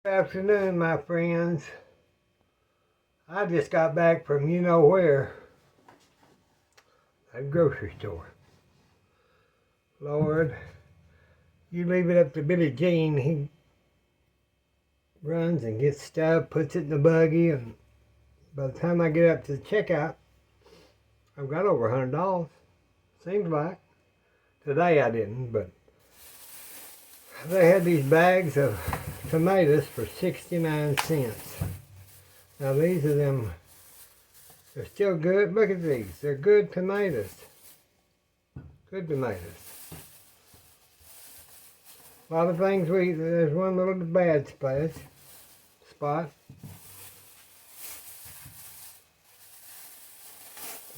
Good afternoon, my friends. I just got back from you know where, that grocery store. Lord, you leave it up to Billy Jean. He runs and gets stuff, puts it in the buggy, and by the time I get up to the checkout, I've got over $100. Seems like. Today I didn't, but they had these bags of tomatoes for 69 cents. Now these are them, they're still good. Look at these, they're good tomatoes. Good tomatoes. A lot of things there's one little bad spot. But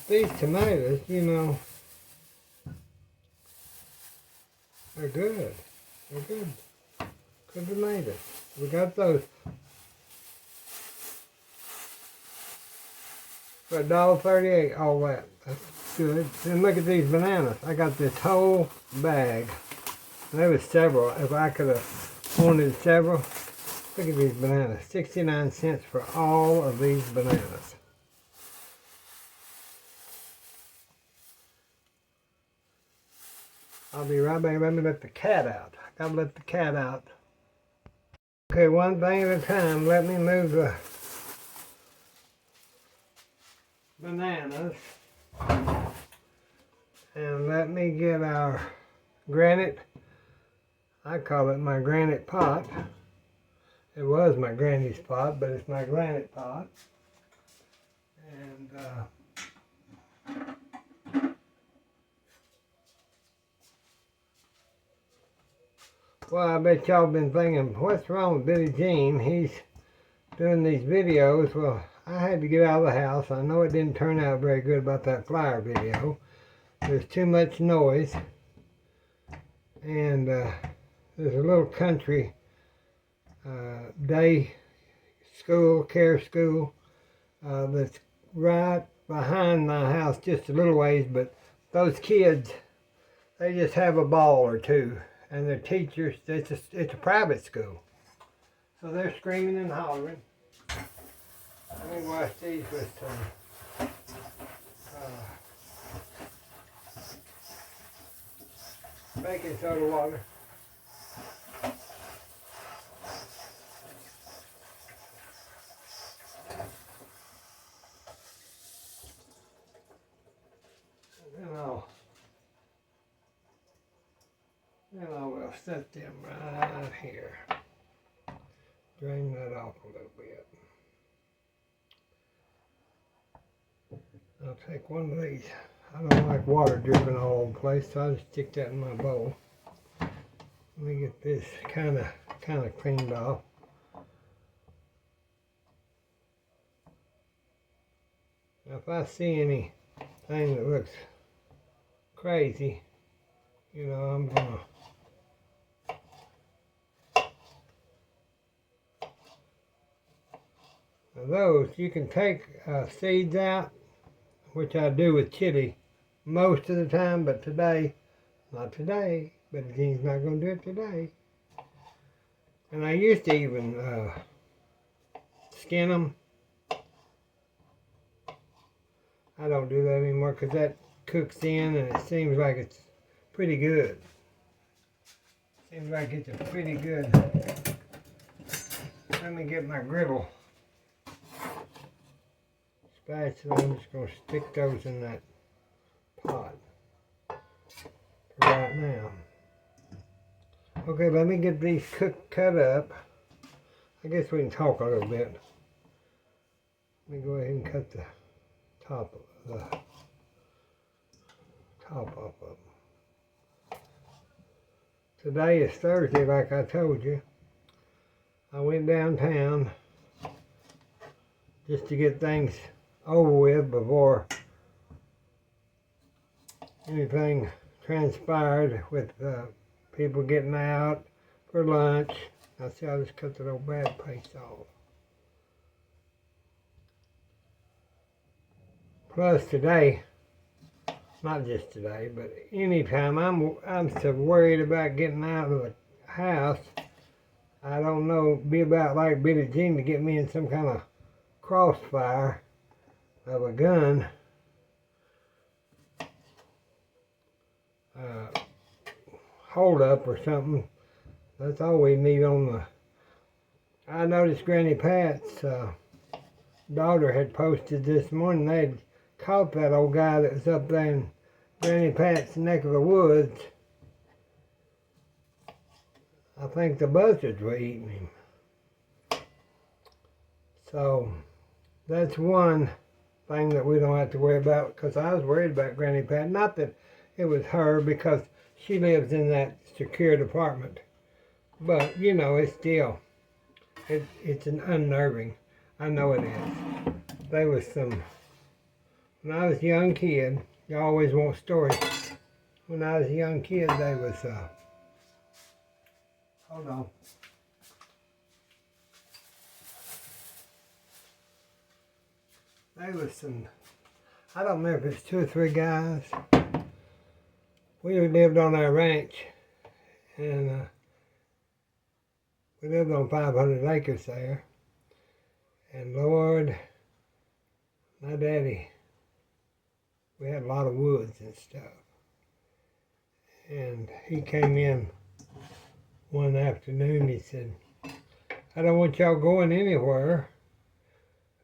these tomatoes, you know, they're good. They're good. Good tomatoes. We got those for $1.38, all that. That's good. Then look at these bananas. I got this whole bag. There was several. If I could have wanted several. Look at these bananas. 69 cents for all of these bananas. I'll be right back. Let me let the cat out. I gotta let the cat out. Okay, one thing at a time. Let me move the bananas. And let me get our granite. I call it my granite pot. It was my granny's pot, but it's my granite pot. And well, I bet y'all been thinking, what's wrong with Billy Jean? He's doing these videos. Well, I had to get out of the house. I know it didn't turn out very good about that flyer video. There's too much noise. And there's a little country day school, care school, that's right behind my house just a little ways. But those kids, they just have a ball or two. And their teachers, it's a private school. So they're screaming and hollering. Let me wash these with some baking soda water. Then I will set them right here. Drain that off a little bit. I'll take one of these. I don't like water dripping all over the place, so I'll just stick that in my bowl. Let me get this kind of cleaned off. Now, if I see anything that looks crazy, you know, I'm gonna those, you can take seeds out, which I do with chili most of the time, but today, not today, but he's not going to do it today. And I used to even skin them. I don't do that anymore because that cooks in and it seems like it's pretty good. Seems like it's a pretty good. Let me get my griddle spatula. I'm just going to stick those in that pot for right now. Okay, let me get these cut up. I guess we can talk a little bit. Let me go ahead and cut the top off of them. Today is Thursday, like I told you. I went downtown just to get things over with before anything transpired with people getting out for lunch. I see, I'll just cut that old bad paste off. Plus today, not just today, but anytime I'm so worried about getting out of the house I don't know, be about like Billie Jean to get me in some kind of crossfire of a gun. Hold up or something. That's all we need on the. I noticed Granny Pat's daughter had posted this morning. They had caught that old guy that was up there in Granny Pat's neck of the woods. I think the buzzards were eating him. So that's one thing that we don't have to worry about, because I was worried about Granny Pat. Not that it was her, because she lives in that secure apartment. But, you know, it's still, it's an unnerving. I know it is. There was some, when I was a young kid, you always want stories. When I was a young kid, there was, hold on. There was some, I don't remember if it's 2 or 3 guys. We lived on our ranch, and we lived on 500 acres there. And Lord, my daddy, we had a lot of woods and stuff. And he came in one afternoon, he said, I don't want y'all going anywhere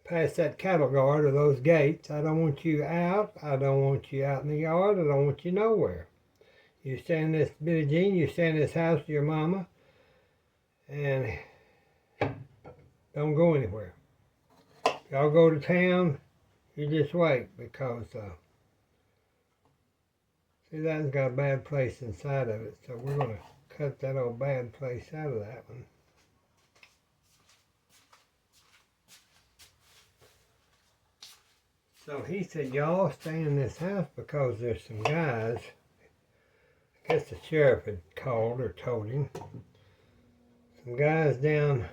past that cattle guard or those gates. I don't want you out. I don't want you out in the yard. I don't want you nowhere. You stay in this, Billie Jean, you stay in this house with your mama, and don't go anywhere. If y'all go to town, you just wait, because see, that's got a bad place inside of it, so we're going to cut that old bad place out of that one. So he said, y'all stay in this house because there's some guys, I guess the sheriff had called or told him, some guys down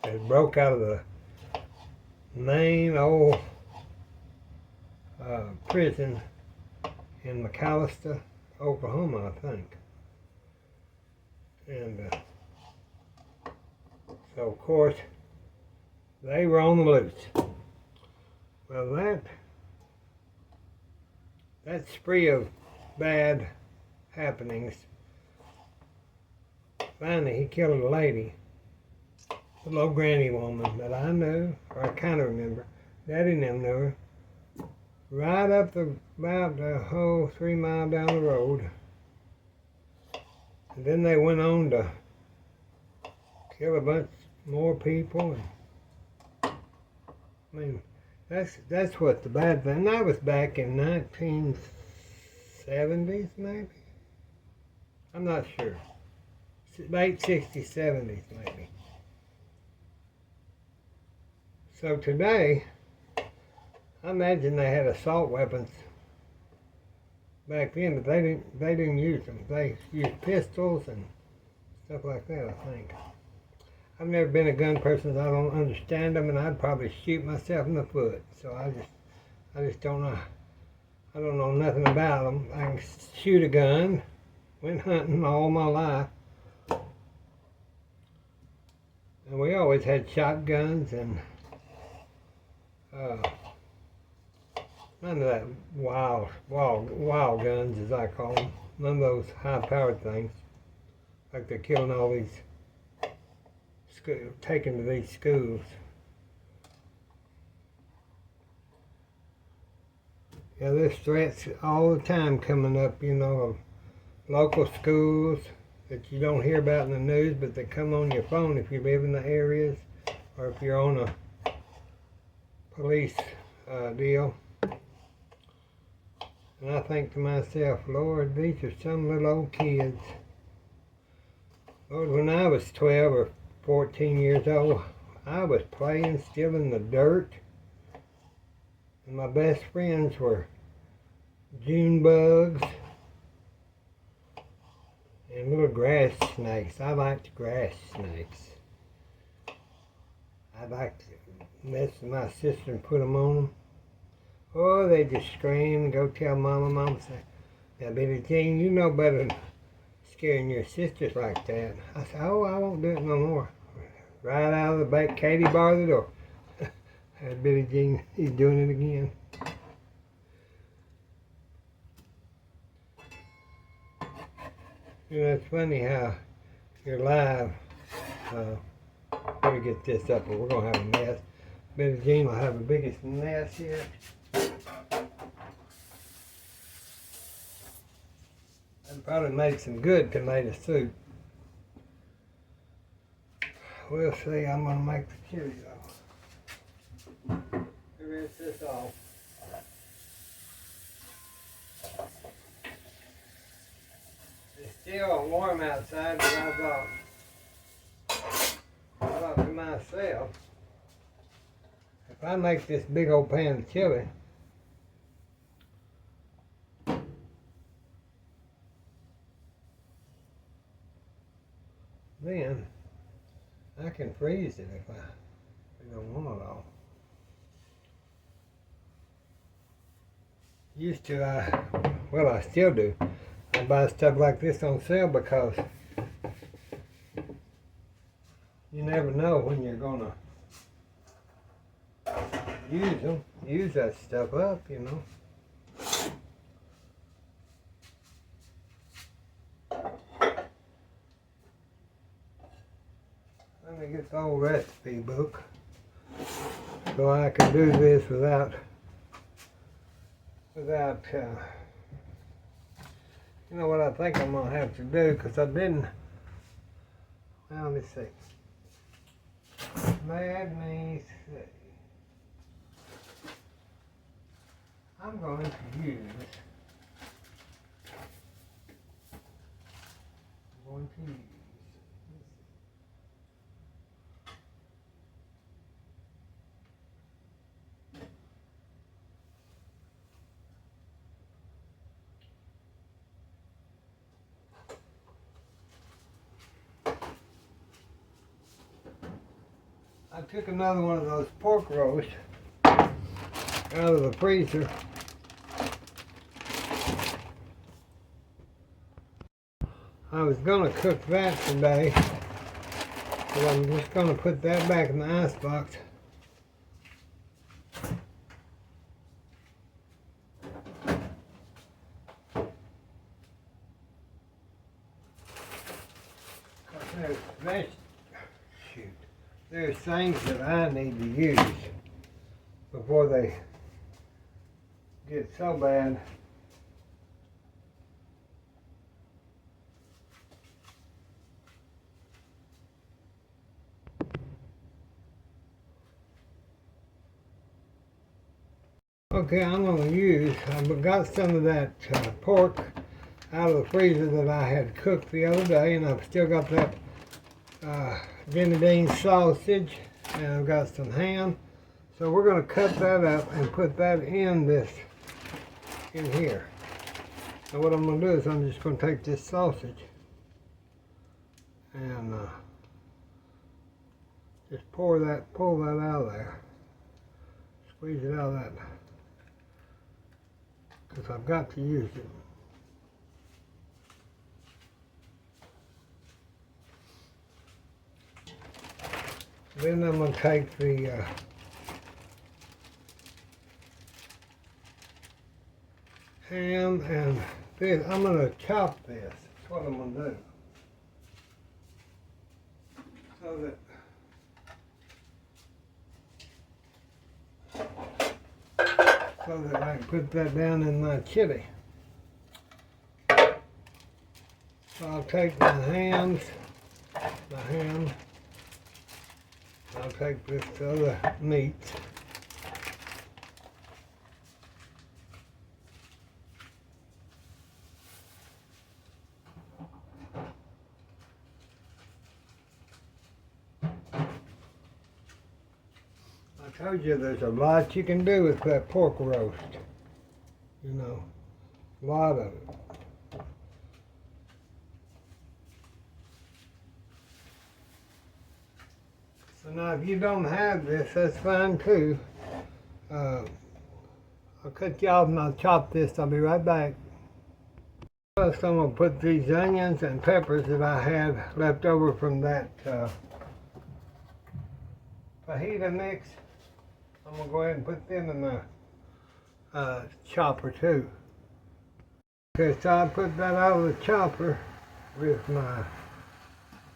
that broke out of the main old prison in McAlester, Oklahoma, I think. And so, of course, they were on the loose. Well, that spree of bad happenings, finally he killed a lady, a little granny woman that I knew, or I kind of remember. Daddy and them knew her. Right up about the whole 3 mile down the road. And then they went on to kill a bunch more people. And, I mean, that's what the bad thing. That was back in 1970s, maybe. I'm not sure. Late 60s, 70s, maybe. So today, I imagine they had assault weapons back then, but they didn't use them. They used pistols and stuff like that, I think. I've never been a gun person, so I don't understand them, and I'd probably shoot myself in the foot. So I just don't know. I don't know nothing about them. I can shoot a gun. Went hunting all my life. And we always had shotguns and none of that wild guns, as I call them. None of those high-powered things. Like they're killing all these, taken to these schools. Yeah, there's threats all the time coming up, you know, of local schools that you don't hear about in the news, but they come on your phone if you live in the areas, or if you're on a police deal. And I think to myself, Lord, these are some little old kids. Lord, when I was 12 or 14 years old, I was playing still in the dirt. And my best friends were June bugs and little grass snakes. I liked grass snakes. I liked to mess with my sister and put them on them. Oh, they just scream and go tell Mama. Mama say, now, Billie Jean, you know better than scaring your sisters like that. I said, oh, I won't do it no more. right out of the back. Katie barred the door. Had Billy Jean, he's doing it again. You know, it's funny how you're live. Let me get this up or we're going to have a mess. Billy Jean will have the biggest mess here. I'd probably make some good tomato soup. We'll see. I'm going to make the chili though. Rinse this off. It's still warm outside, but I thought to myself, if I make this big old pan of chili, then I can freeze it if I don't want it all. Used to, I still do. I buy stuff like this on sale because you never know when you're gonna use that stuff up, you know. Let me get the old recipe book so I can do this without you know what I think I'm gonna have to do, because I didn't. Well, let me see. Let me see. I'm going to use. I took another one of those pork roasts out of the freezer. I was going to cook that today, but I'm just going to put that back in the icebox. There's things that I need to use before they get so bad. Okay, I'm going to use, I've got some of that pork out of the freezer that I had cooked the other day, and I've still got that Jimmy Dean's sausage, and I've got some ham. So we're going to cut that up and put that in here. So what I'm going to do is I'm just going to take this sausage and just pull that out of there. Squeeze it out of that, because I've got to use it. Then I'm going to take the ham and this. I'm going to chop this. That's what I'm going to do. So that I can put that down in my chili. So I'll take my ham. I'll take this other meat. I told you there's a lot you can do with that pork roast. You know, a lot of it. So now if you don't have this, that's fine too. I'll cut you off and I'll chop this. I'll be right back. First I'm going to put these onions and peppers that I had left over from that fajita mix. I'm gonna go ahead and put them in the chopper too. Okay, so I put that out of the chopper with my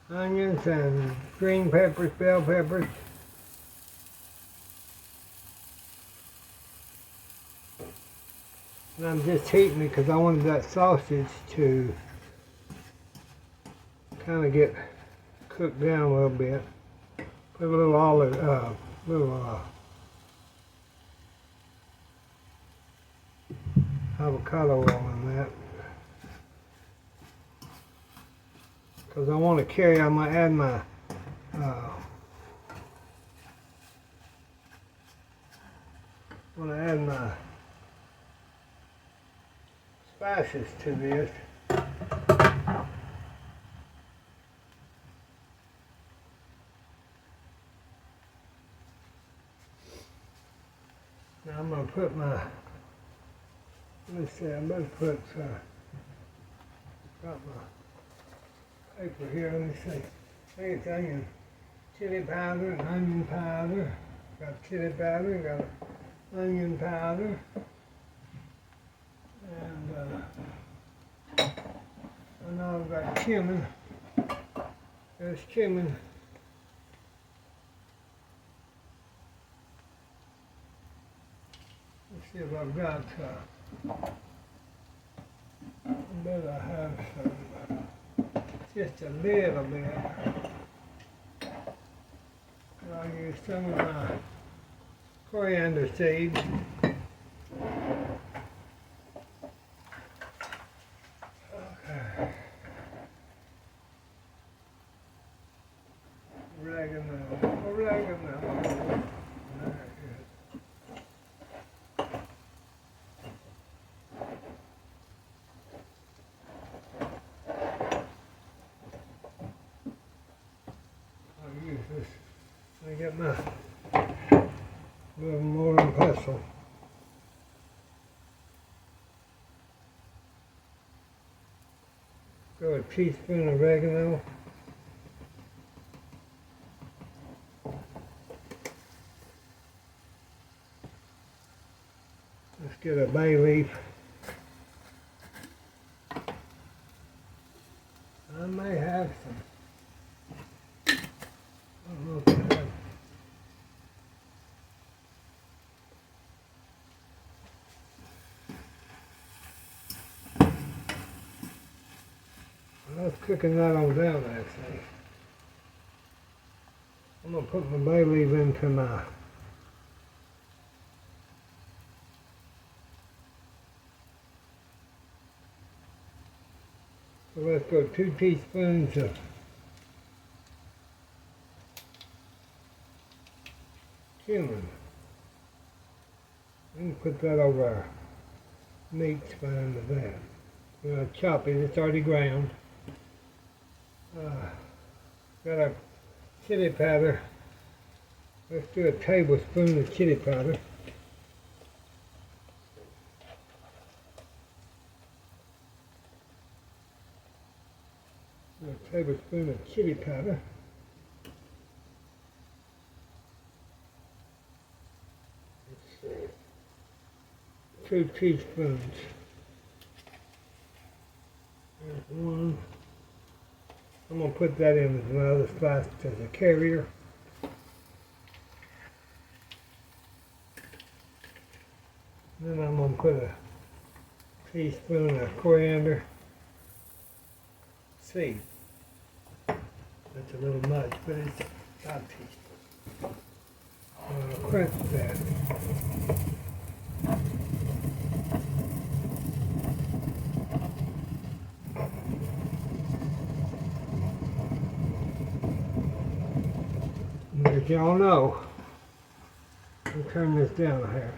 onions and green peppers, bell peppers. And I'm just heating it because I wanted that sausage to kind of get cooked down a little bit. Put a little avocado oil in that. Because I want to carry, I'm going to add my spices to this. Now I'm going to put my, let me see, I'm going to put, got my paper here, let me see. I think it's onion, chili powder and onion powder. Got chili powder, got onion powder. And I know I've got cumin. There's cumin. Let's see if I've got, I bet I have some, just a little bit. I'll use some of my coriander seeds. Okay. Oregano. Let me get my little more and pestle. Go a teaspoon of oregano. Let's get a bay leaf. I may have some. I don't know if I have. I was cooking that on down actually. I'm going to put my bay leaf into my so let's go 2 teaspoons of cumin. I'm going to put that over our meat spine with that. We're going to chop it, it's already ground. Got our chili powder. Let's do a tablespoon of chili powder. A tablespoon of chili powder. Let's see. 2 teaspoons. There's 1. I'm going to put that in as my other spice as a carrier. Then I'm going to put a teaspoon of coriander seed. That's a little much, but it's about a teaspoon. I'm going to crunch that. As y'all know, I'll turn this down here.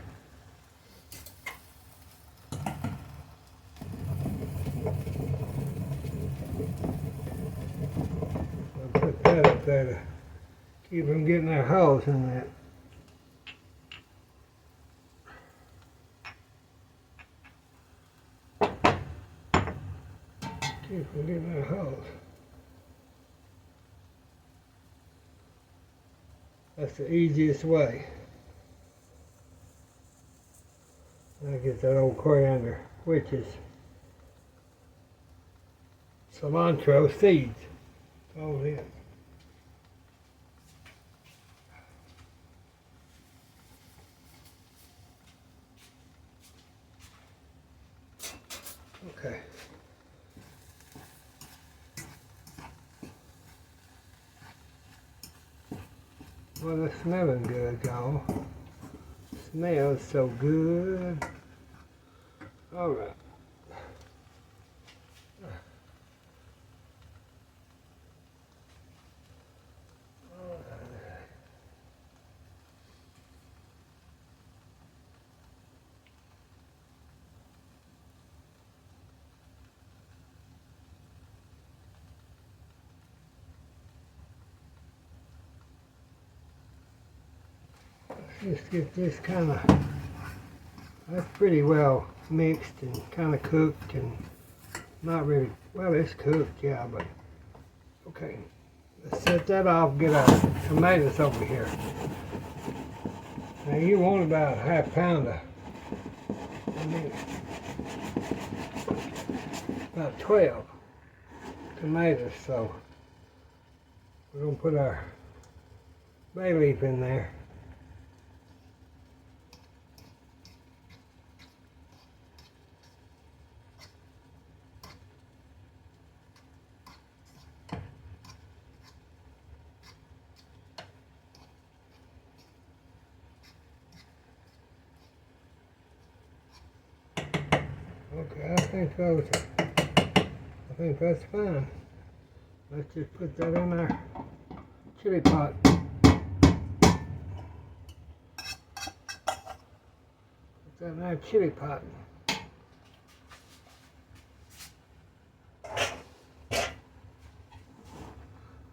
I'll put that up there to keep them getting their holes in that. Keep them getting their holes. That's the easiest way. I get that old coriander, which is cilantro seeds. That's all it is. Okay. Well, it's smelling good, y'all. Smells so good. All right. Let's just get this kind of, that's pretty well mixed and kind of cooked and not really, well, it's cooked, yeah, but okay. Let's set that off, get our tomatoes over here. Now you want about a half pound of, about 12 tomatoes, so we're going to put our bay leaf in there. Okay, I think that's fine. Let's just put that in our chili pot. Put that in our chili pot.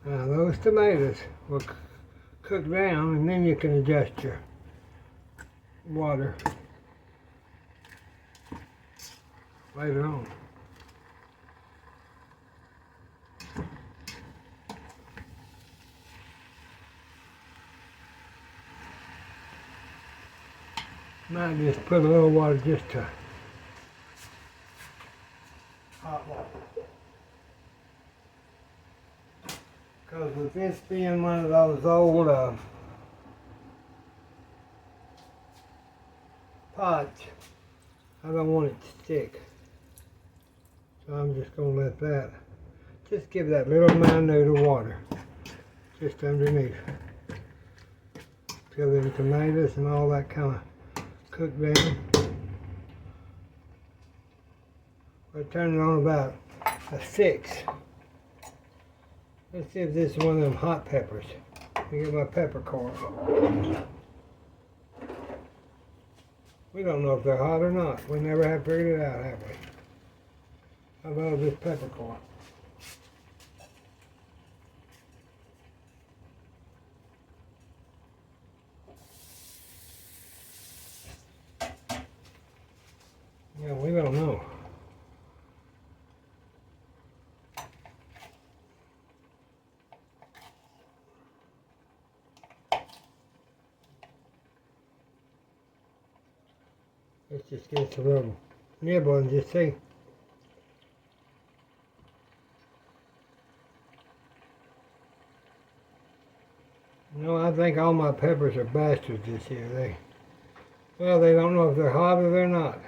Now those tomatoes will cook down, and then you can adjust your water later on. Might just put a little water just to hot water. Because with this being one of those old pots, I don't want it to stick. So I'm just going to let that, just give that little minute of water just underneath. Till the tomatoes and all that kind of cook down. We'll turn it on about a 6. Let's see if this is one of them hot peppers. Let me get my peppercorn. We don't know if they're hot or not. We never have figured it out, have we? How about this peppercorn? Yeah, we don't know. Let's just get a little nibble and just see. No, I think all my peppers are bastards this year. Well, they don't know if they're hot or they're not.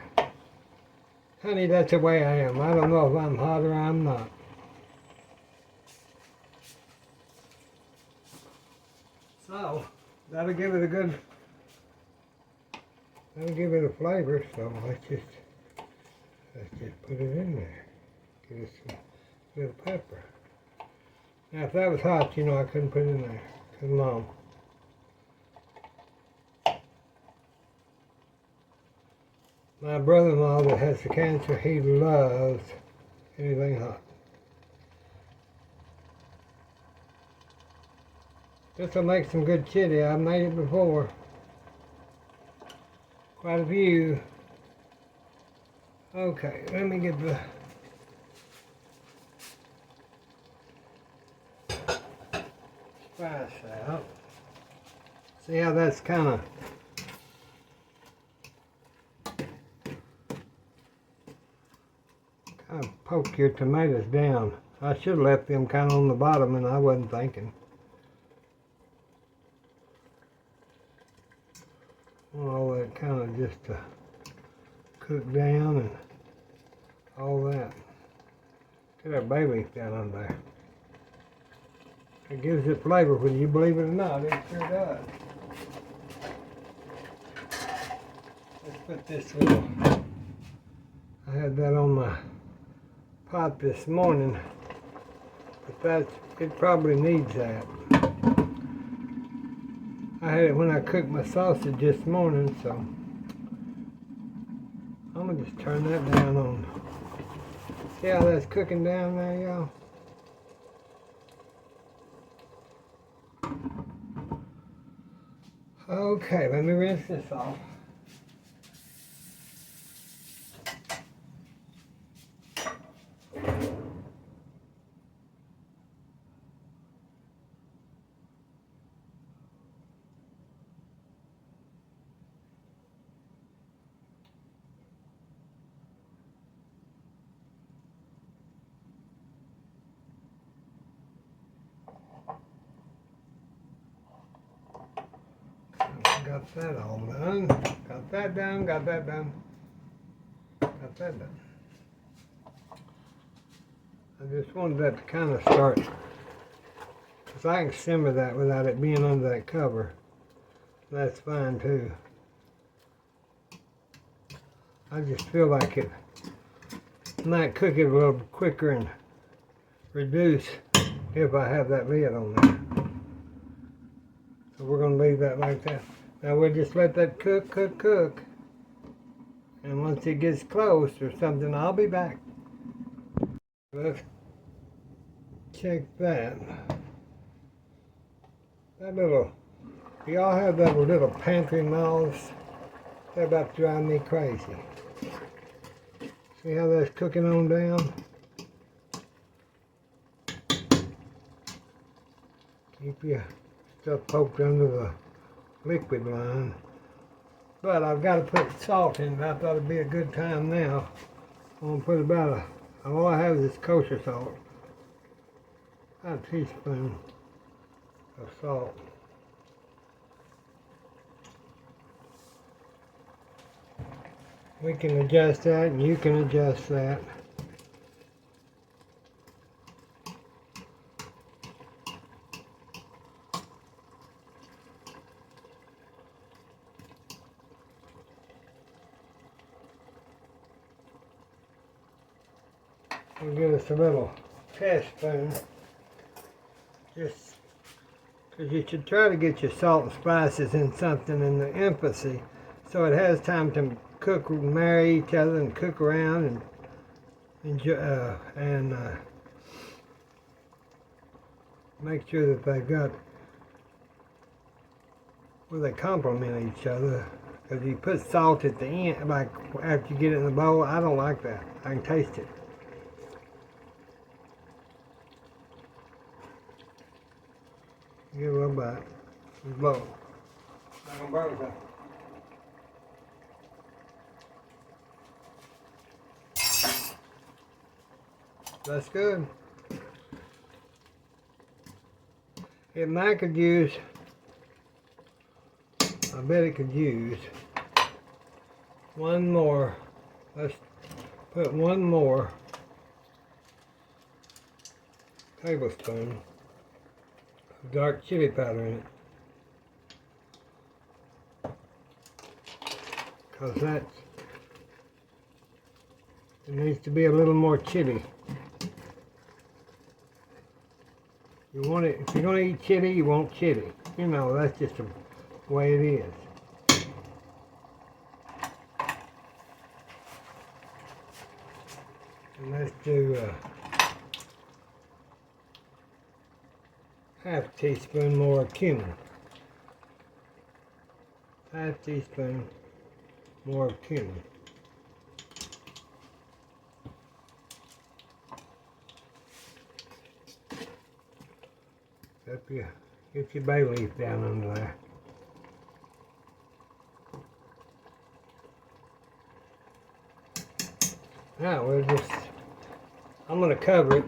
Honey, that's the way I am. I don't know if I'm hot or I'm not. So, that'll give it a flavor, so let's just put it in there. Give it some little pepper. Now, if that was hot, you know, I couldn't put it in there. Come on. My brother-in-law that has the cancer, he loves anything hot. This will make some good chili. I've made it before. Quite a few. Okay, let me get the spice out. See how that's kind of poke your tomatoes down. I should have left them kind of on the bottom, and I wasn't thinking. All that kind of just to cook down and all that. Get that bay leaf down under there. It gives it flavor, whether you believe it or not. It sure does. Let's put this little. I had that on my pot this morning, but it probably needs that. I had it when I cooked my sausage this morning, so I'm gonna just turn that down on. See how that's cooking down there, y'all? Okay, let me rinse this off. Got that all done. Got that done, got that done. Got that done. I just wanted that to kind of start, because I can simmer that without it being under that cover. That's fine too. I just feel like it might cook it a little quicker and reduce if I have that lid on there. So we're going to leave that like that. Now we'll just let that cook, cook, cook. And once it gets close or something, I'll be back. Let's check that. That little, y'all have that little pantry mouse? They're about to drive me crazy. See how that's cooking on down? Keep your stuff poked under the liquid line. But I've got to put salt in it. I thought it'd be a good time now. I'm going to put about all I have is kosher salt. About a teaspoon of salt. We can adjust that, and you can adjust that. We'll give us a little test spoon, just because you should try to get your salt and spices in something in the infancy, so it has time to cook and marry each other and cook around and make sure that they've got where they complement each other. Because you put salt at the end, like after you get it in the bowl, I don't like that. I can taste it. Give it a little bite. It's low. Not gonna burn it. That's good. It might could use, I bet it could use one more. Let's put one more tablespoon of dark chili powder in it. Because it needs to be a little more chili. You want it, if you're going to eat chili, you want chili. You know, that's just the way it is. And let's do half a teaspoon more of cumin. Half teaspoon more of cumin. Get your bay leaf down under there. Now I'm gonna cover it.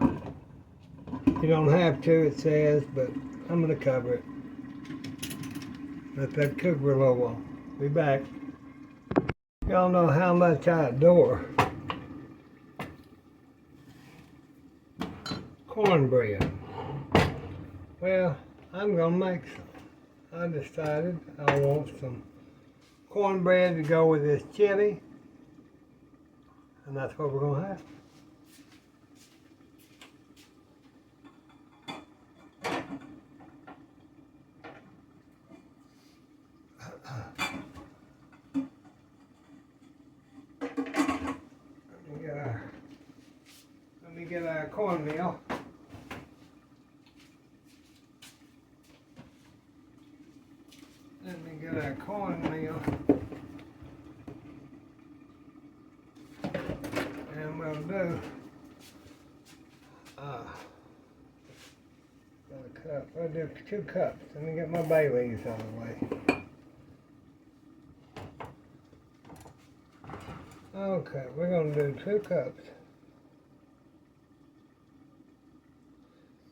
You don't have to, it says, but I'm gonna cover it. Let that cook for a little while. Be back. Y'all know how much I adore cornbread. Well, I'm gonna make some. I decided I want some cornbread to go with this chili, and that's what we're gonna have. Let me get our cornmeal. Let me get our cornmeal. And we'll do a cup. We'll do 2 cups. Let me get my bay leaves out of the way. Okay, we're going to do 2 cups.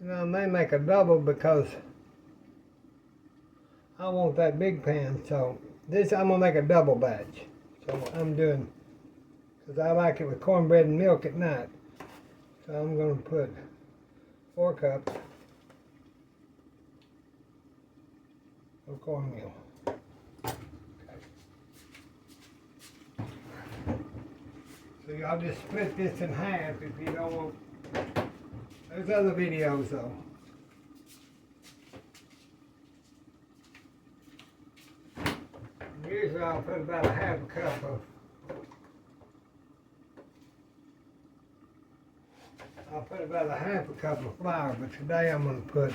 You know, I may make a double because I want that big pan. So this, I'm going to make a double batch. So I'm doing, because I like it with cornbread and milk at night. So I'm going to put 4 cups of cornmeal. So y'all just split this in half if you don't want. There's other videos though. Usually I'll put about a half a cup of. I'll put about a half a cup of flour, but today I'm going to put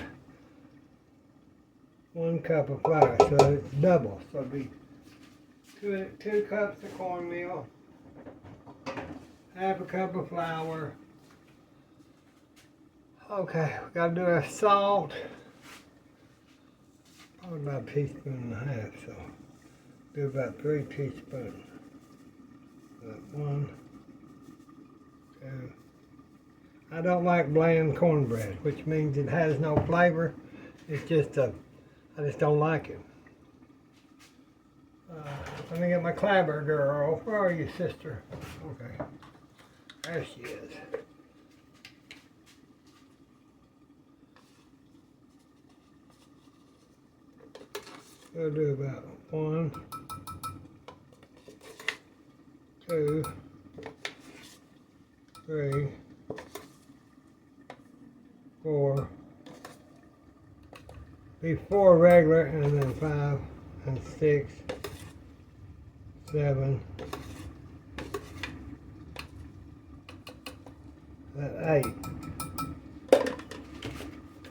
1 cup of flour, so it's double. So it'll be 2 cups of cornmeal, half a cup of flour. Okay, we gotta do our salt. Probably about a teaspoon and a half, so do about 3 teaspoons. 1, 2. I don't like bland cornbread, which means it has no flavor. It's just I just don't like it. Let me get my clabber girl. Where are you, sister? Okay, there she is. We'll do about 1, 2, 3, 4. Be 4 regular, and then 5 and 6, 7, and 8.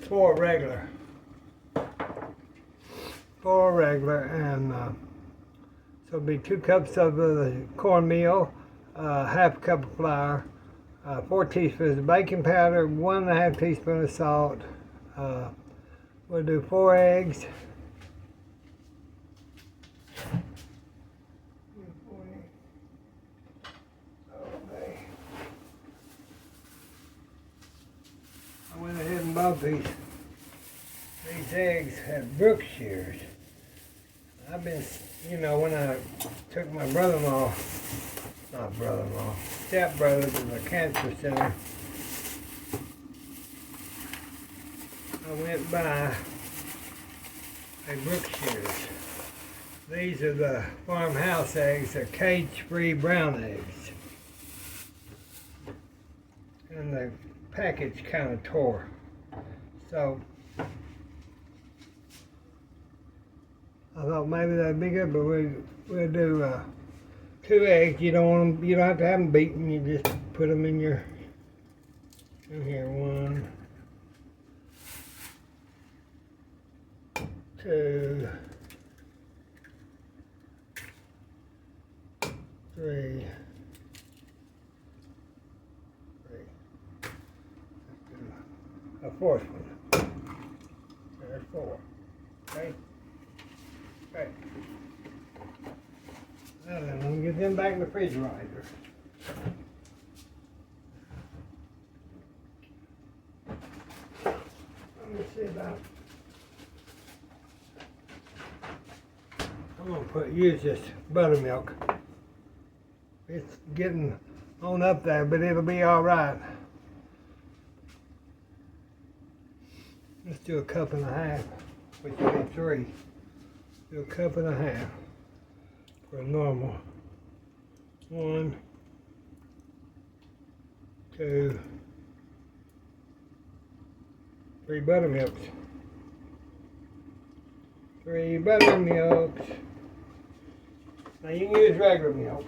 4 regular. 4 regular, and so it'll be 2 cups of the cornmeal, half a cup of flour, 4 teaspoons of baking powder, 1.5 teaspoons of salt. We'll do 4 eggs. Okay. I went ahead and bought these eggs had Brookshires. I've been, you know, when I took my stepbrother to the cancer center, I went by a Brookshires. These are the farmhouse eggs, they're cage-free brown eggs. And the package kind of tore. So I thought maybe that'd be good, but we'll do 2 eggs. You don't have to have them beaten. You just put them in here. 1, 2, 3. A 4th one. There's 4. Okay. Okay. Now then, let me get them back in the refrigerator. Let me see about. I'm gonna use this buttermilk. It's getting on up there, but it'll be all right. Let's do a cup and a half, which will be 3. Do a cup and a half for a normal. 1, 2, 3 buttermilks. 3 buttermilks. Now you can use regular milk.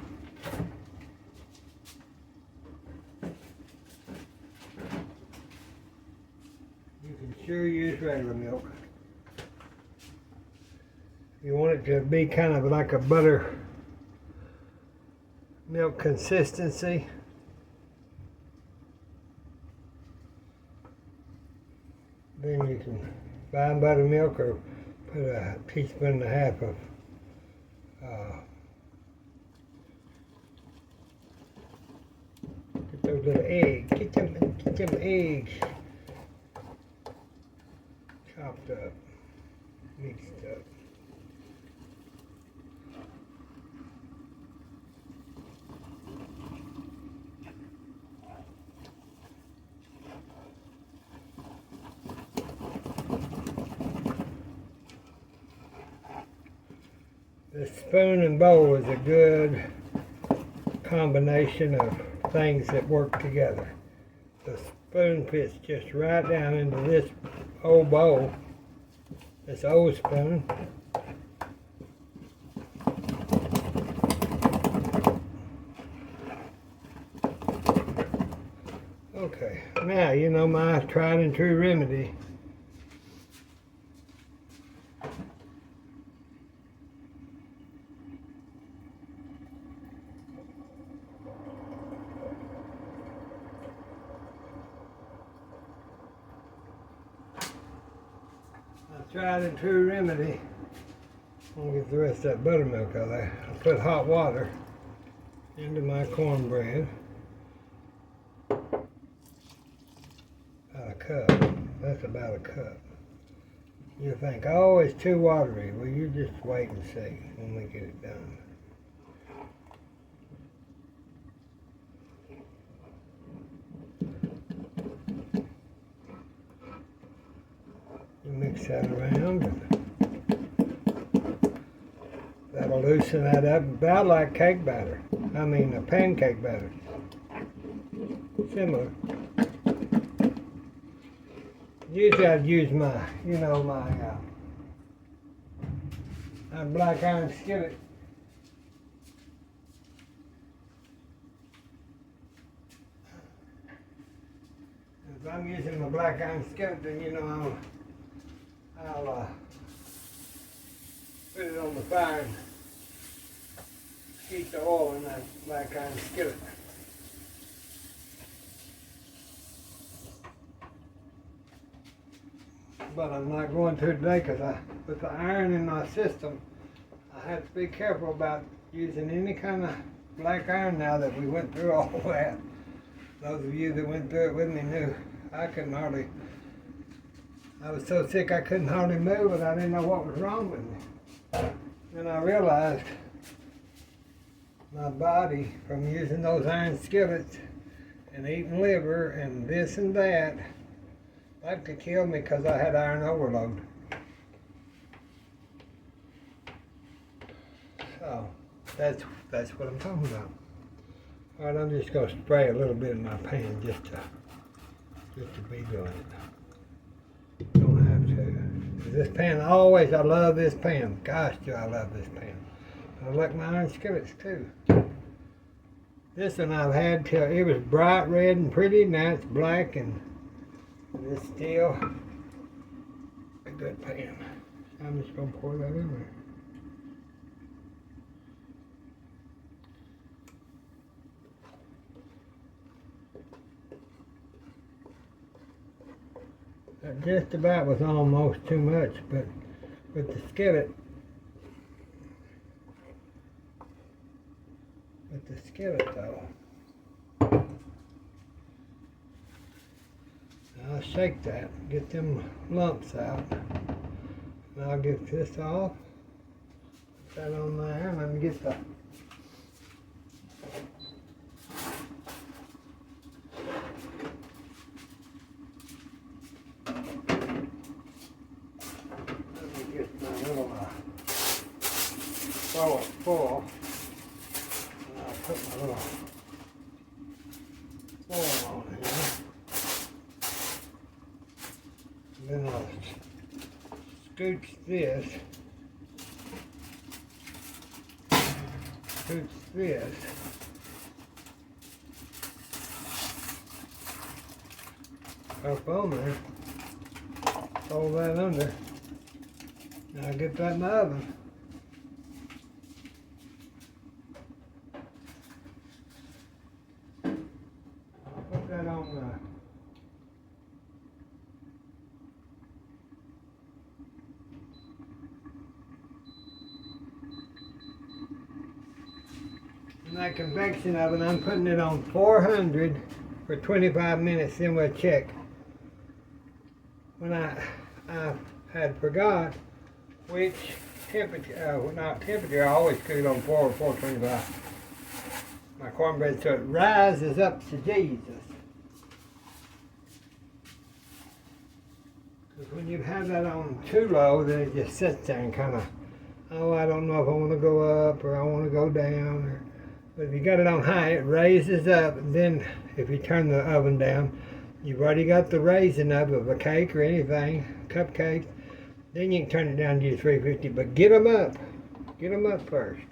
You can sure use regular milk. You want it to be kind of like a buttermilk consistency. Then you can buy buttermilk or put a teaspoon and a half of get those little eggs. Get them eggs chopped up, mixed up. The spoon and bowl is a good combination of things that work together. The spoon fits just right down into this old bowl, this old spoon. Okay, now you know my tried and true remedy. Tried and true remedy. I'm gonna get the rest of that buttermilk out of there. I put hot water into my cornbread. About a cup. That's about a cup. You think, oh, it's too watery. Well, you just wait and see when we get it done. Mix that around. That'll loosen that up about like cake batter. I mean a pancake batter. Similar. Usually I'd use my, my black iron skillet. If I'm using my black iron skillet, then I'll put it on the fire and heat the oil in that black iron skillet. But I'm not going to today because with the iron in my system, I have to be careful about using any kind of black iron now that we went through all that. Those of you that went through it with me knew I was so sick I couldn't hardly move, and I didn't know what was wrong with me. Then I realized my body, from using those iron skillets and eating liver and this and that, that could kill me because I had iron overload. So that's what I'm talking about. All right, I'm just going to spray a little bit in my pan just to be doing it. Don't have to. This pan, I love this pan. Gosh, do I love this pan. I like my iron skillets too. This one I've had till it was bright red and pretty. Now it's black and it's still a good pan. I'm just going to pour that in there. That just about was almost too much, but with the skillet, though, I'll shake that, get them lumps out. And I'll get this off. Put that on there. Let me get the bowl full. And I'll put my little foil on here. And then I'll scooch this. Scooch this. Up on there. Fold that under. Now I'll get that in the oven. Put that on the in that convection oven. I'm putting it on 400 for 25 minutes, then we'll check. When I had forgot which temperature, not temperature, I always cook it on 425. My cornbread, so it rises up to Jesus. Because when you have that on too low, then it just sits there and kind of, oh, I don't know if I want to go up or I want to go down. But if you got it on high, it raises up. And then if you turn the oven down, you've already got the raising up of a cake or anything, cupcake. Then you can turn it down to your 350, but get them up. Get them up first.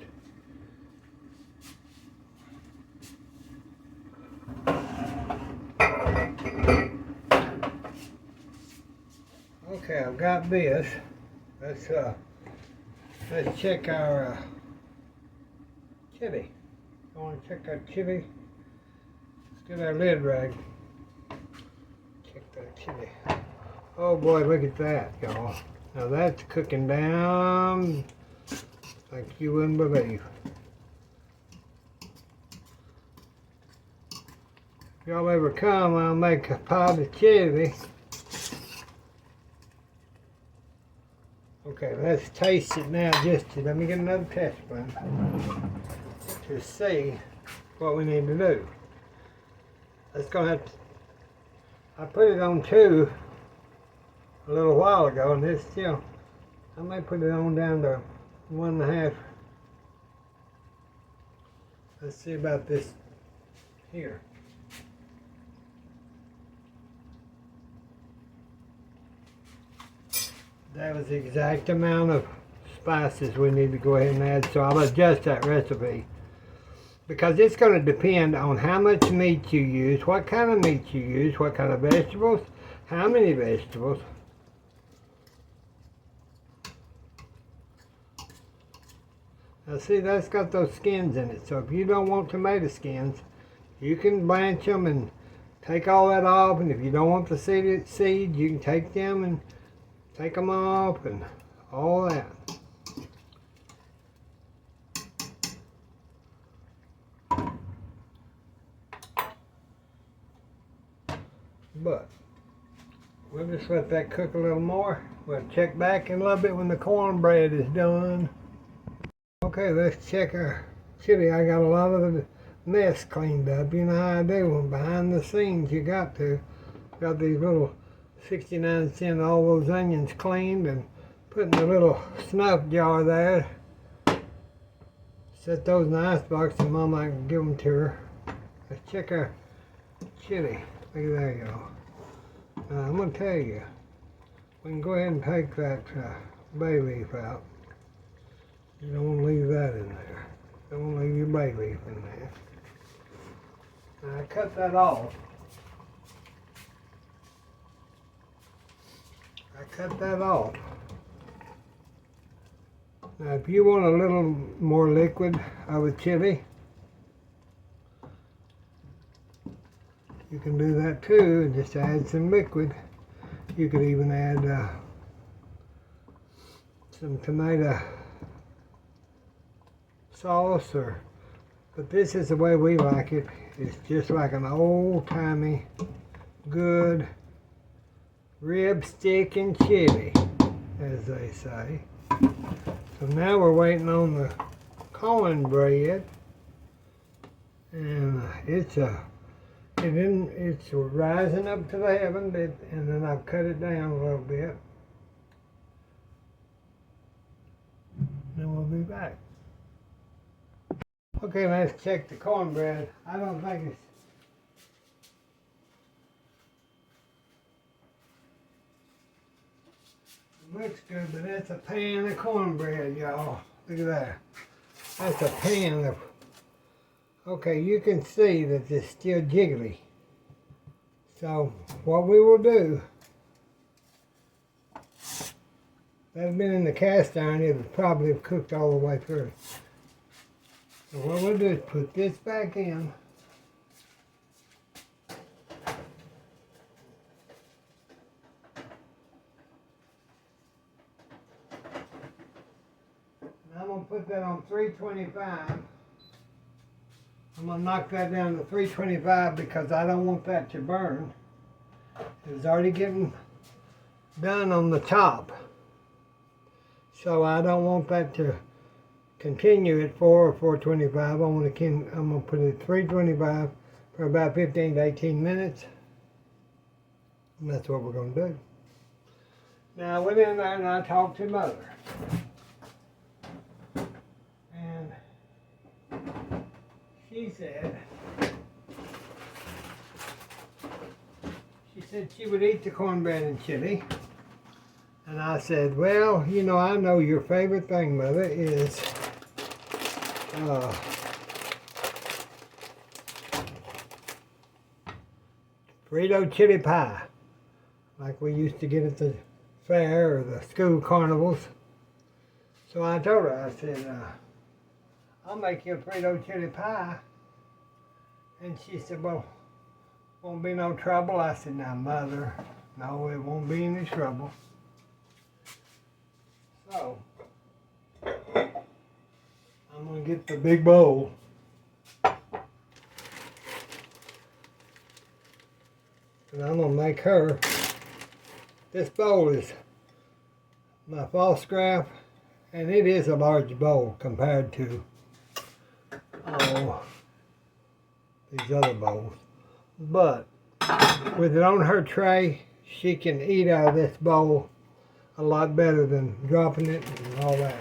Okay, I've got this. Let's check our chili. I want to check our chili. Let's get our lid rag. Check that chili. Oh boy, look at that, y'all. Now that's cooking down like you wouldn't believe. If y'all ever come, I'll make a pot of chili. Okay, let's taste it now. Let me get another test spoon to see what we need to do. Let's go ahead. I put it on 2 a little while ago, and it's still, I may put it on down to 1.5. Let's see about this here. That was the exact amount of spices we need to go ahead and add, so I'll adjust that recipe. Because it's going to depend on how much meat you use, what kind of meat you use, what kind of vegetables, how many vegetables. Now see, that's got those skins in it, so if you don't want tomato skins, you can blanch them and take all that off, and if you don't want the seed, you can take them and take them off and all that. But we'll just let that cook a little more. We'll check back in a little bit when the cornbread is done. Okay, let's check our chili. I got a lot of the mess cleaned up. You know how I do. Behind the scenes, you got to. Got these little 69-cent all those onions cleaned and put in the little snuff jar there. Set those in the icebox and Mama can give them to her. Let's check our chili. Look at there, y'all. I'm going to tell you, we can go ahead and take that bay leaf out. You don't want to leave that in there. Don't want to leave your bay leaf in there. Now I cut that off. Now if you want a little more liquid of a chili, you can do that too, and just add some liquid. You could even add some tomato sauce, but this is the way we like it. It's just like an old-timey, good rib stick and chili, as they say. So now we're waiting on the cornbread, and it's rising up to the heaven, and then I've cut it down a little bit. Then we'll be back. Okay, let's check the cornbread. I don't think it looks good, but that's a pan of cornbread, y'all. Look at that. That's a pan of... Okay, you can see that it's still jiggly. So, what we will do... That's been in the cast iron, it would probably have cooked all the way through. So what we'll do is put this back in. And I'm going to put that on 325. I'm going to knock that down to 325 because I don't want that to burn. It's already getting done on the top. So I don't want that to continue at 4 or 425. I'm going to put it at 325 for about 15 to 18 minutes. And that's what we're going to do. Now I went in there and I talked to Mother. And she said she would eat the cornbread and chili. And I said, well, you know, I know your favorite thing, Mother, is Frito chili pie, like we used to get at the fair or the school carnivals. So I told her, I said, I'll make you a Frito chili pie. And she said, well, won't be no trouble. I said, now, Mother, no, it won't be any trouble. So, I'm going to get the big bowl. And I'm going to make her, this bowl is my false graph, and it is a large bowl compared to these other bowls. But with it on her tray, she can eat out of this bowl a lot better than dropping it and all that.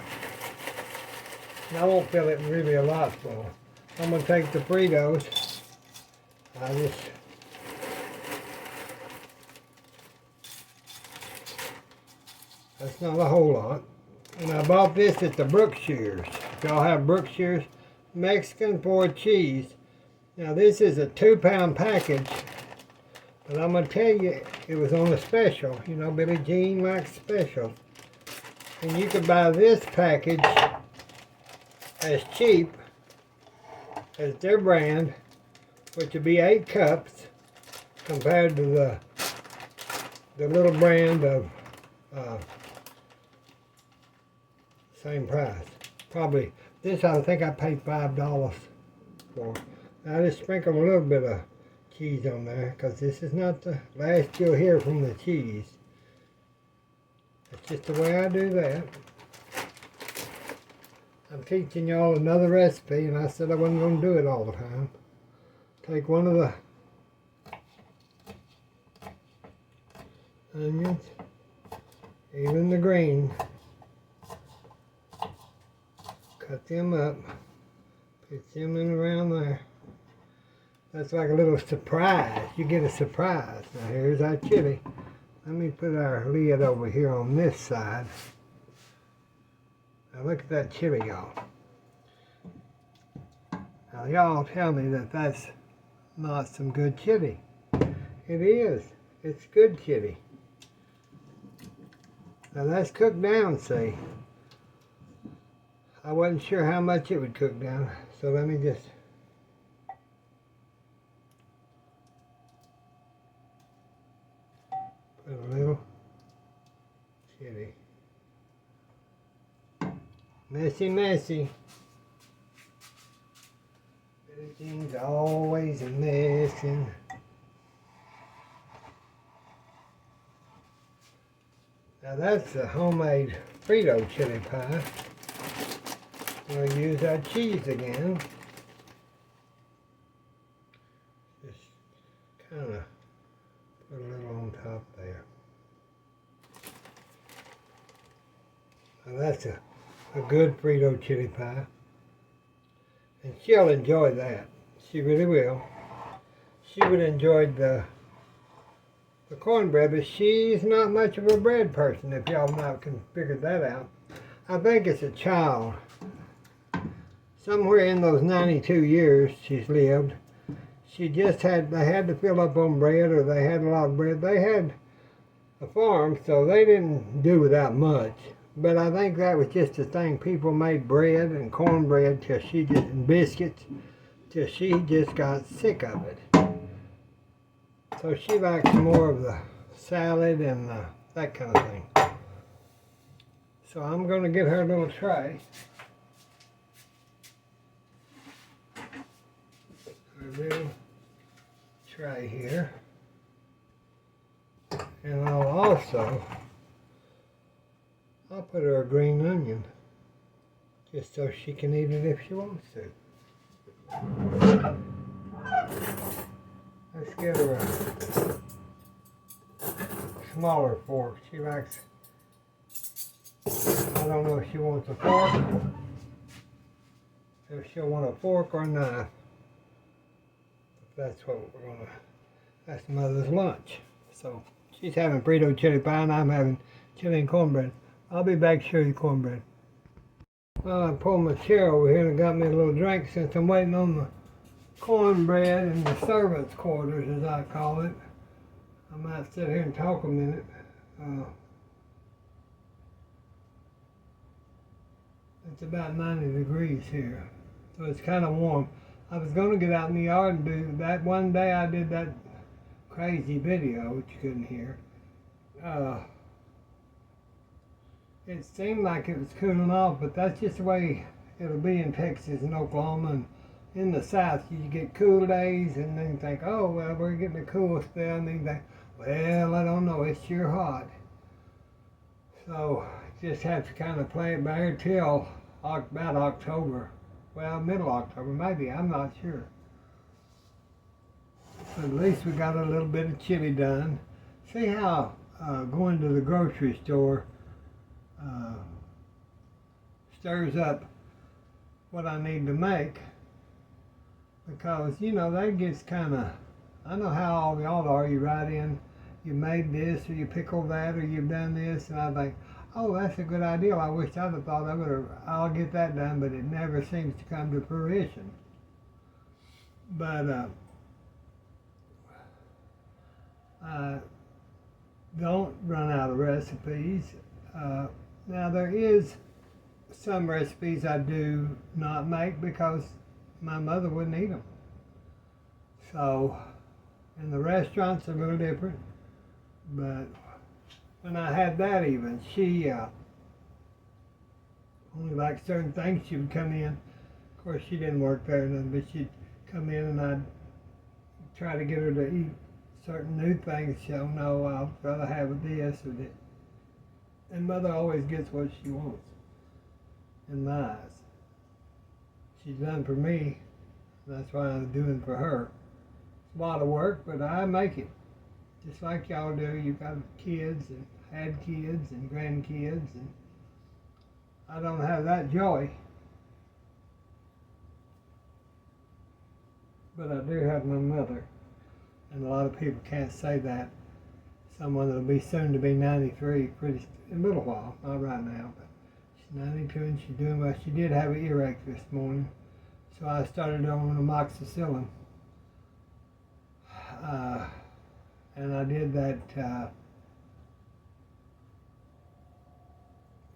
And I won't fill it really a lot full. I'm going to take the Fritos. That's not a whole lot. And I bought this at the Brookshire's. If y'all have Brookshire's, Mexican for cheese. Now this is a 2-pound package. But I'm going to tell you, it was on a special. You know, Billie Jean likes specials. And you could buy this package as cheap as their brand, which would be 8 cups, compared to the little brand of same price. Probably, this I think I paid $5 for. Now I just sprinkle a little bit of cheese on there, because this is not the last you'll hear from the cheese. That's just the way I do that. I'm teaching y'all another recipe, and I said I wasn't going to do it all the time. Take one of the onions, even the green, cut them up, put them in around there. That's like a little surprise. You get a surprise. Now here's our chili. Let me put our lid over here on this side. Now look at that chili, y'all. Now y'all tell me that that's not some good chili. It is. It's good chili. Now that's cooked down, see. I wasn't sure how much it would cook down, so let me just... put a little chili. Messy, messy. Billie Jean's always a messing. Now that's the homemade Frito chili pie. We'll use our cheese again. Just kind of put a little on top there. Now that's a good Frito chili pie. And she'll enjoy that. She really will. She would enjoy the cornbread, but she's not much of a bread person, if y'all not can figure that out. I think as a child, somewhere in those 92 years she's lived, they had to fill up on bread, or they had a lot of bread. They had a farm, so they didn't do without much. But I think that was just the thing. People made bread and cornbread and biscuits till she just got sick of it. So she likes more of the salad and that kind of thing. So I'm going to get her a little tray. A little tray here. And I'll put her a green onion, just so she can eat it if she wants to. Let's get her a smaller fork. She likes, I don't know if she wants a fork, if she'll want a fork or a knife. That's what that's Mother's lunch. So she's having Frito chili pie and I'm having chili and cornbread. I'll be back to show you cornbread. Well, I pulled my chair over here and got me a little drink since I'm waiting on the cornbread in the servants' quarters, as I call it. I might sit here and talk a minute. It's about 90 degrees here, so it's kind of warm. I was going to get out in the yard and do that. One day I did that crazy video, which you couldn't hear. It seemed like it was cooling off, but that's just the way it'll be in Texas and Oklahoma. And in the South, you get cool days, and then you think, oh, well, we're getting a cool spell, and then you think, well, I don't know, it's sure hot. So, just have to kind of play it by ear till about October. Well, middle October, maybe, I'm not sure. But at least we got a little bit of chili done. See how going to the grocery store stirs up what I need to make, because that gets kind of, I know how all y'all are. You write in, you made this, or you pickled that, or you've done this, and I think, oh, that's a good idea. I wish I'd have thought of it, or I'll get that done, but it never seems to come to fruition. But I don't run out of recipes. Now there is some recipes I do not make because my mother wouldn't eat them. So, in the restaurants are a little different, but when I had that even, she only liked certain things. She would come in, of course she didn't work there, but she'd come in and I'd try to get her to eat certain new things. She'll know I'd rather have this or this. And Mother always gets what she wants, in my eyes. She's done for me, that's why I'm doing for her. It's a lot of work, but I make it. Just like y'all do. You've got kids and had kids and grandkids, and I don't have that joy. But I do have my mother, and a lot of people can't say that. Someone that'll be soon to be 93 in a little while, not right now, but she's 92 and she's doing well. She did have an earache this morning, so I started on amoxicillin. And I did that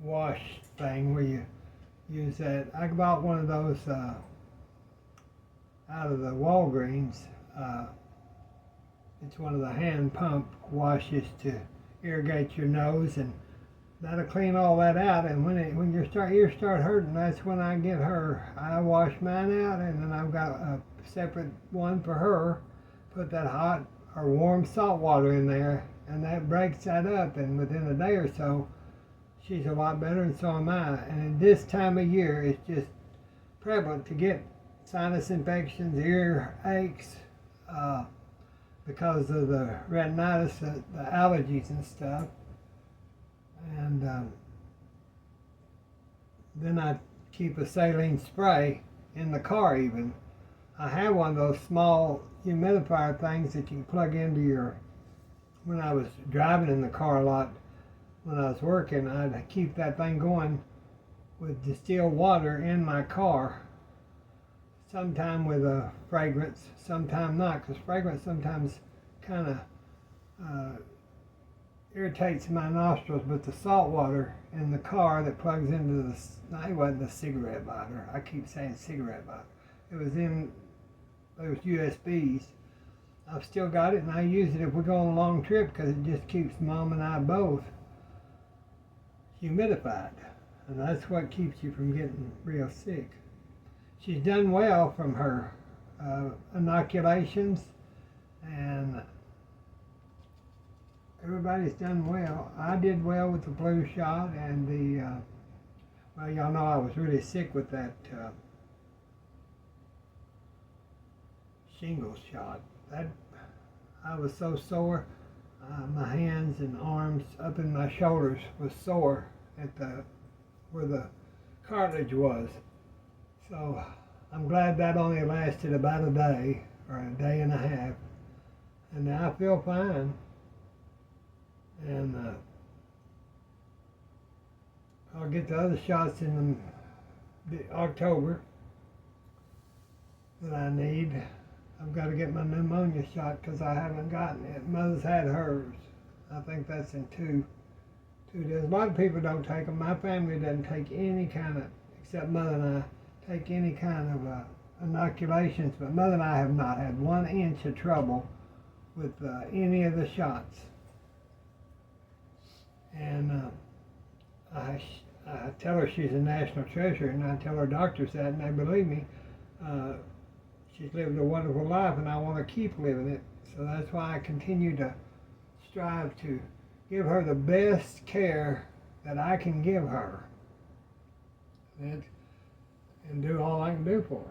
wash thing where you use that. I bought one of those out of the Walgreens. It's one of the hand pump washes to irrigate your nose, and that'll clean all that out. And when your ears start hurting, that's when I get her. I wash mine out, and then I've got a separate one for her. Put that hot or warm salt water in there, and that breaks that up, and within a day or so, she's a lot better, and so am I. And at this time of year, it's just prevalent to get sinus infections, ear aches, because of the retinitis, the allergies and stuff. And then I keep a saline spray in the car even. I have one of those small humidifier things that you can plug into your, when I was driving in the car a lot, when I was working, I'd keep that thing going with distilled water in my car, sometime with a fragrance, sometime not, because fragrance sometimes kind of irritates my nostrils, but the salt water in the car that plugs into the, no, it wasn't the cigarette lighter, I keep saying cigarette lighter, it was in those USBs. I've still got it, and I use it if we go on a long trip, because it just keeps Mom and I both humidified, and that's what keeps you from getting real sick. She's done well from her inoculations, and everybody's done well. I did well with the flu shot, and the well, y'all know I was really sick with that shingles shot. That I was so sore. My hands and arms up in my shoulders was sore at the where the cartilage was. So I'm glad that only lasted about a day or a day and a half, and now I feel fine. And I'll get the other shots in the October that I need. I've got to get my pneumonia shot because I haven't gotten it. Mother's had hers. I think that's in 2 days. A lot of people don't take them. My family doesn't take any kind of, except Mother and I, take any kind of inoculations. But Mother and I have not had 1 inch of trouble with any of the shots. And I tell her she's a national treasure, and I tell her doctors that, and they believe me. She's lived a wonderful life, and I want to keep living it. So that's why I continue to strive to give her the best care that I can give her, and do all I can do for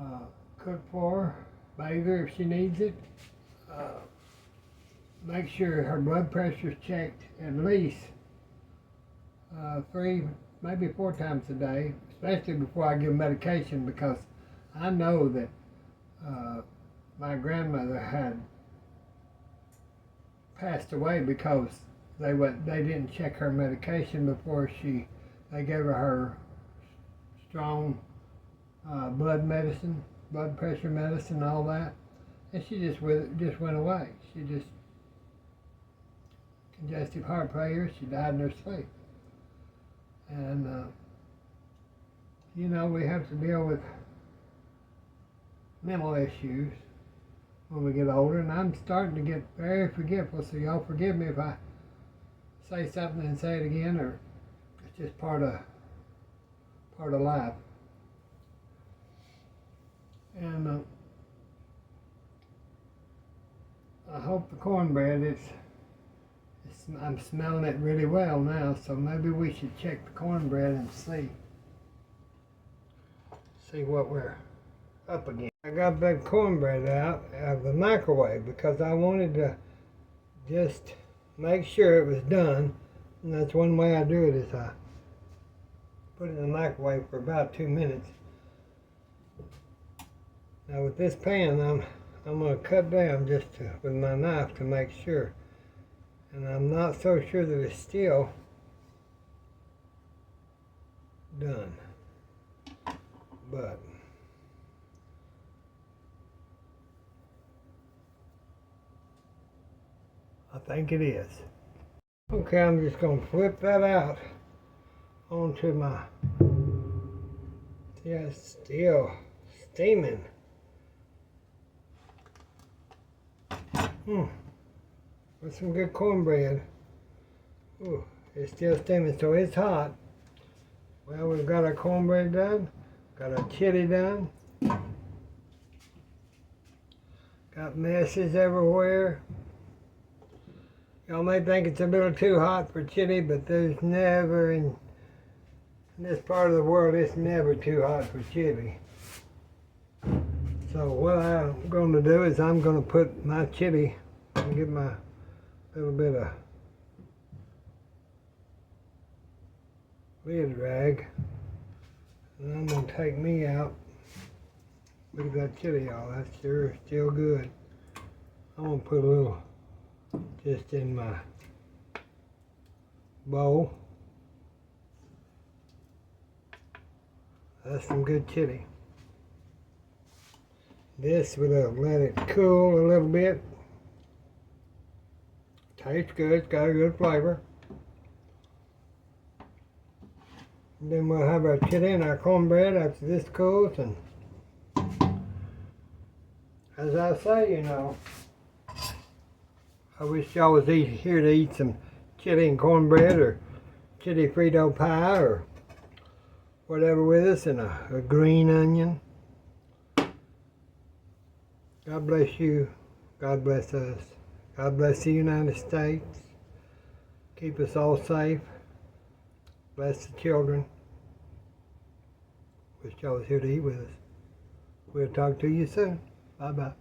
her. Cook for her, bathe her if she needs it. Make sure her blood pressure's checked at least 3, maybe 4 times a day, especially before I give medication, because I know that my grandmother had passed away because they didn't check her medication before they gave her strong blood medicine, blood pressure medicine, all that, and she just went away. She just congestive heart failure. She died in her sleep. And you know, we have to deal with mental issues when we get older, and I'm starting to get very forgetful, so y'all forgive me if I say something and say it again, or it's just part of life. And I hope the cornbread, I'm smelling it really well now, so maybe we should check the cornbread and see what we're up against. I got that cornbread out of the microwave because I wanted to just make sure it was done, and that's one way I do it, is I put it in the microwave for about 2 minutes. Now with this pan, I'm going to cut down just with my knife to make sure. And I'm not so sure that it's still done, but I think it is. Okay, I'm just going to flip that out onto my, yeah, it's still steaming. With some good cornbread. Ooh, it's still steaming, so it's hot. Well, we've got our cornbread done, got our chili done, Got messes everywhere. Y'all may think it's a little too hot for chili, but there's never, in this part of the world, it's never too hot for chili. So what I'm going to do is I'm going to put my chili, and get my little bit of lid rag, and I'm going to take me out. Look at that chili, y'all. That's sure still good. I'm going to put a little just in my bowl. That's some good chili. This we'll let it cool a little bit. Tastes good, it's got a good flavor. And then we'll have our chili and our cornbread after this cools. And as I say, you know, I wish y'all was here to eat some chili and cornbread or chili Frito pie or whatever with us, and a green onion. God bless you. God bless us. God bless the United States. Keep us all safe. Bless the children. Wish y'all was here to eat with us. We'll talk to you soon. Bye-bye.